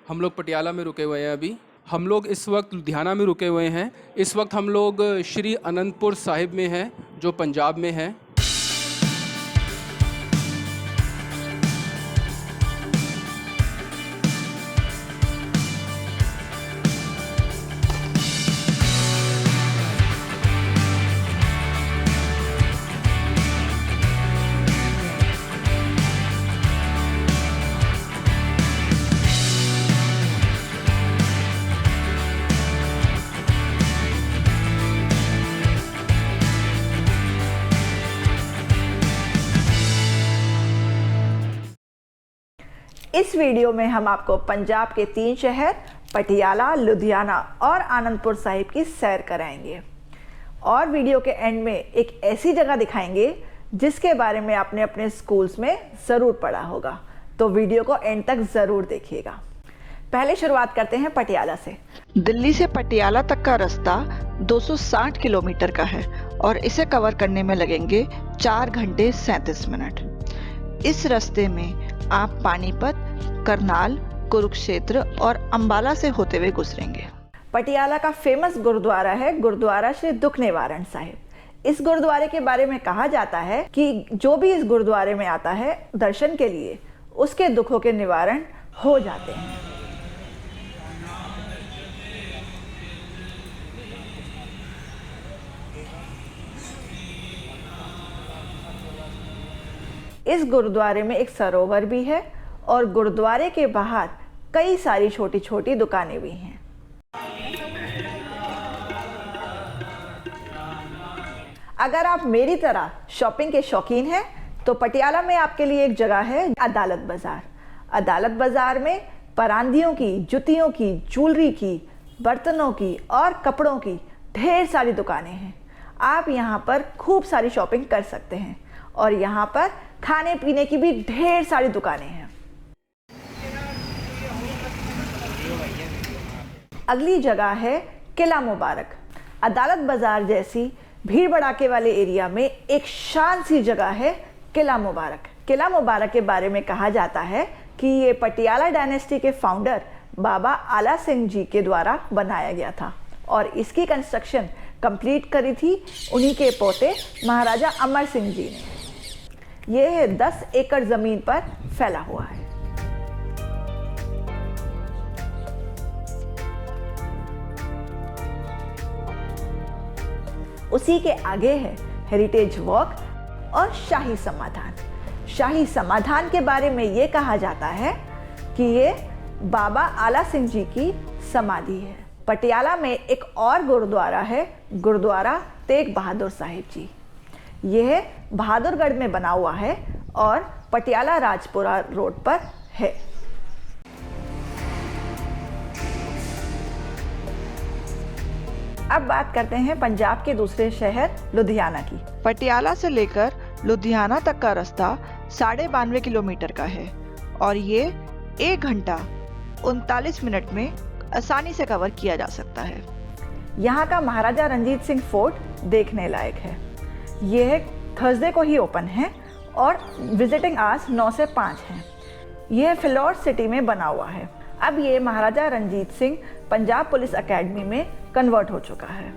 हम लोग पटियाला में रुके हुए हैं अभी। हम लोग इस वक्त लुधियाना में रुके हुए हैं। इस वक्त हम लोग श्री अनंतपुर साहिब में हैं, जो पंजाब में है। इस वीडियो में हम आपको पंजाब के 3 शहर पटियाला, लुधियाना और आनंदपुर साहिब की सैर कराएंगे और वीडियो के एंड में एक ऐसी जगह दिखाएंगे जिसके बारे में आपने अपने स्कूल्स में ज़रूर पढ़ा होगा। तो वीडियो को एंड तक ज़रूर देखिएगा। पहले शुरुआत करते हैं पटियाला से। दिल्ली से पटियाला तक का रास्ता 260 किलोमीटर का है और इसे कवर करने में लगेंगे 4 घंटे 37 मिनट। इस रास्ते में आप पानीपत, करनाल, कुरुक्षेत्र और अंबाला से होते हुए गुजरेंगे। पटियाला का फेमस गुरुद्वारा है गुरुद्वारा श्री दुख निवारण साहिब। इस गुरुद्वारे के बारे में कहा जाता है कि जो भी इस गुरुद्वारे में आता है दर्शन के लिए, उसके दुखों के निवारण हो जाते हैं। इस गुरुद्वारे में एक सरोवर भी है और गुरुद्वारे के बाहर कई सारी छोटी छोटी दुकानें भी हैं। अगर आप मेरी तरह शॉपिंग के शौकीन हैं तो पटियाला में आपके लिए एक जगह है अदालत बाजार। अदालत बाजार में परांदियों की, जुतियों की, ज्वेलरी की, बर्तनों की और कपड़ों की ढेर सारी दुकानें हैं। आप यहाँ पर खूब सारी शॉपिंग कर सकते हैं और यहाँ पर खाने पीने की भी ढेर सारी दुकानें हैं। अगली जगह है किला मुबारक। अदालत बाजार जैसी भीड़ भड़ाके वाले एरिया में एक शांत सी जगह है किला मुबारक। किला मुबारक के बारे में कहा जाता है कि ये पटियाला डायनेस्टी के फाउंडर बाबा आला सिंह जी के द्वारा बनाया गया था और इसकी कंस्ट्रक्शन कंप्लीट करी थी उन्हीं के पोते महाराजा अमर सिंह जी ने। यह 10 एकड़ जमीन पर फैला हुआ है। उसी के आगे है हेरिटेज वॉक और शाही समाधान। शाही समाधान के बारे में ये कहा जाता है कि ये बाबा आला सिंह जी की समाधि है। पटियाला में एक और गुरुद्वारा है, गुरुद्वारा तेग बहादुर साहिब जी। यह बहादुरगढ़ में बना हुआ है और पटियाला राजपुरा रोड पर है। अब बात करते हैं पंजाब के दूसरे शहर लुधियाना की। पटियाला से लेकर लुधियाना तक का रास्ता 92.5 किलोमीटर का है और ये 1 घंटा 39 मिनट में आसानी से कवर किया जा सकता है। यहाँ का महाराजा रंजीत सिंह फोर्ट देखने लायक है। यह थर्सडे को ही ओपन है और विजिटिंग आवर्स 9 से 5 हैं। यह फिलौर सिटी में बना हुआ है। अब ये महाराजा रंजीत सिंह पंजाब पुलिस एकेडमी में कन्वर्ट हो चुका है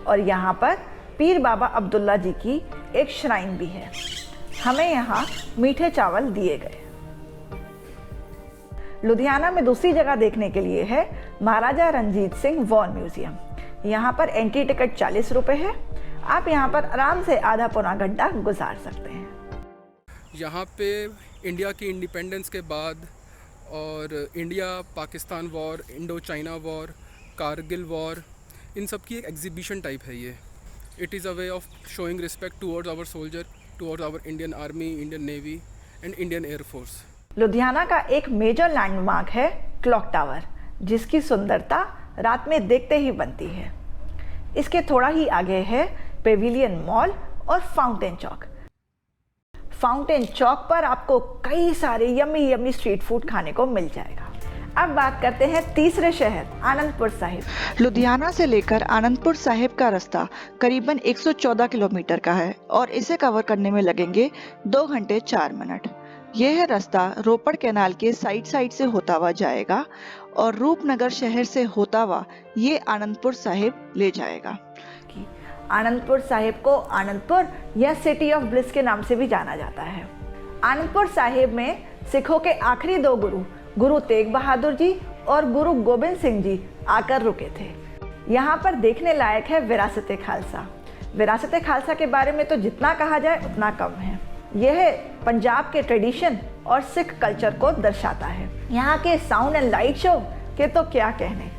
और यहाँ पर पीर बाबा अब्दुल्ला जी की एक श्राइन भी है। हमें यहाँ मीठे चावल दिए गए। लुधियाना में दूसरी जगह देखने के लिए है महाराजा रंजीत सिंह वॉर म्यूजियम। यहाँ पर एंट्री टिकट 40 रुपये है। आप यहाँ पर आराम से आधा पौना घंटा गुजार सकते हैं। यहाँ पे इंडिया की इंडिपेंडेंस के बाद और India Pakistan war, Indo China war, Kargil war, इन सब की एक एग्जीबिशन टाइप है ये। It is a way of showing respect towards our soldier, towards our Indian army, Indian navy and Indian air force. Ludhiana का एक मेजर लैंडमार्क है क्लॉक टावर, जिसकी सुंदरता रात में देखते ही बनती है। इसके थोड़ा ही आगे है पेविलियन मॉल और फाउंटेन चौक। फाउंटेन चौक पर आपको कई सारे यम्मी यम्मी स्ट्रीट फूड खाने को मिल जाएगा। अब बात करते हैं तीसरे शहर आनंदपुर साहिब। लुधियाना से लेकर आनंदपुर साहिब का रास्ता करीबन 114 किलोमीटर का है और इसे कवर करने में लगेंगे 2 घंटे 4 मिनट। यह रास्ता रोपड़ कैनाल के साइड से होता हुआ जाएगा और रूपनगर शहर से होता हुआ ये आनंदपुर साहिब ले जाएगा। आनंदपुर साहिब को आनंदपुर या सिटी ऑफ ब्लिस के नाम से भी जाना जाता है। आनंदपुर साहिब में सिखों के आखिरी दो गुरु तेग बहादुर जी और गुरु गोबिंद सिंह जी आकर रुके थे। यहाँ पर देखने लायक है विरासत-ए खालसा। विरासत-ए खालसा के बारे में तो जितना कहा जाए उतना कम है। यह पंजाब के ट्रेडिशन और सिख कल्चर को दर्शाता है। यहाँ के साउंड एंड लाइट शो के तो क्या कहने।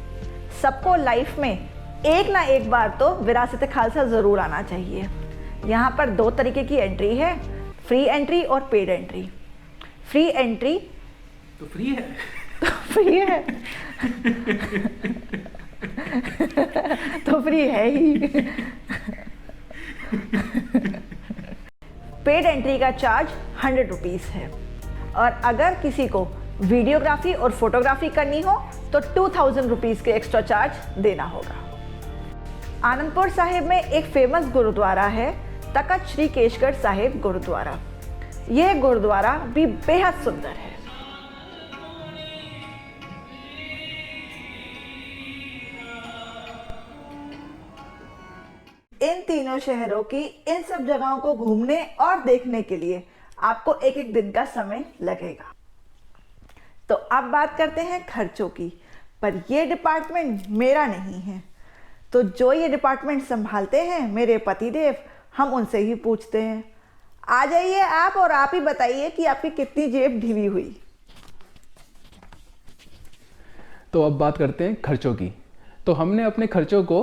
सबको लाइफ में एक ना एक बार तो विरासत-ए खालसा ज़रूर आना चाहिए। यहाँ पर दो तरीके की एंट्री है, फ्री एंट्री और पेड एंट्री। फ्री एंट्री तो फ्री है फ्री है तो फ्री है ही। पेड एंट्री का चार्ज 100 रुपीज़ है और अगर किसी को वीडियोग्राफी और फोटोग्राफी करनी हो तो 2000 रुपीज़ के एक्स्ट्रा चार्ज देना होगा। आनंदपुर साहिब में एक फेमस गुरुद्वारा है, तखत श्री केशगढ़ साहिब गुरुद्वारा। यह गुरुद्वारा भी बेहद सुंदर है। इन तीनों शहरों की इन सब जगहों को घूमने और देखने के लिए आपको एक एक दिन का समय लगेगा। तो अब बात करते हैं खर्चों की, पर ये डिपार्टमेंट मेरा नहीं है, तो जो ये डिपार्टमेंट संभालते हैं मेरे पतिदेव, हम उनसे ही पूछते हैं। आ जाइए आप और आप ही बताइए कि आपकी कितनी जेब ढीली हुई। तो अब बात करते हैं खर्चों की। तो हमने अपने खर्चों को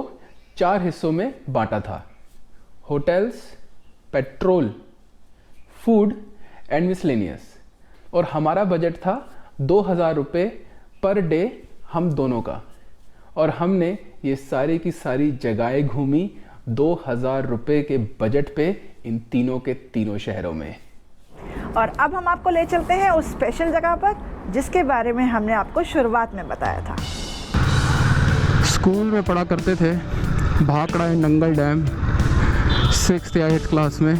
4 हिस्सों में बांटा था: hotels, petrol, food and miscellaneous. और हमारा बजट था 2000 रुपये पर डे हम दोनों का। और हमने ये सारी की सारी जगहें घूमी 2000 रुपये के बजट पे इन तीनों के तीनों शहरों में। और अब हम आपको ले चलते हैं उस स्पेशल जगह पर जिसके बारे में हमने आपको शुरुआत में बताया था। स्कूल में पढ़ा करते थे भाखड़ा नंगल डैम 6th या 8th क्लास में।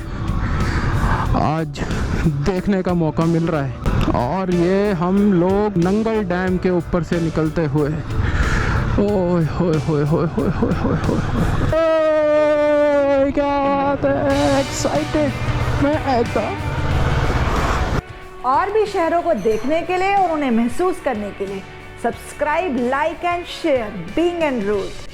आज देखने का मौका मिल रहा है और ये हम लोग नंगल डैम के ऊपर से निकलते हुए, ओए होए होए होए होए होए होए होए, क्या बात है, एक्साइटेड मैं एकदम। और भी शहरों को देखने के लिए और उन्हें महसूस करने के लिए subscribe, like and share being and root.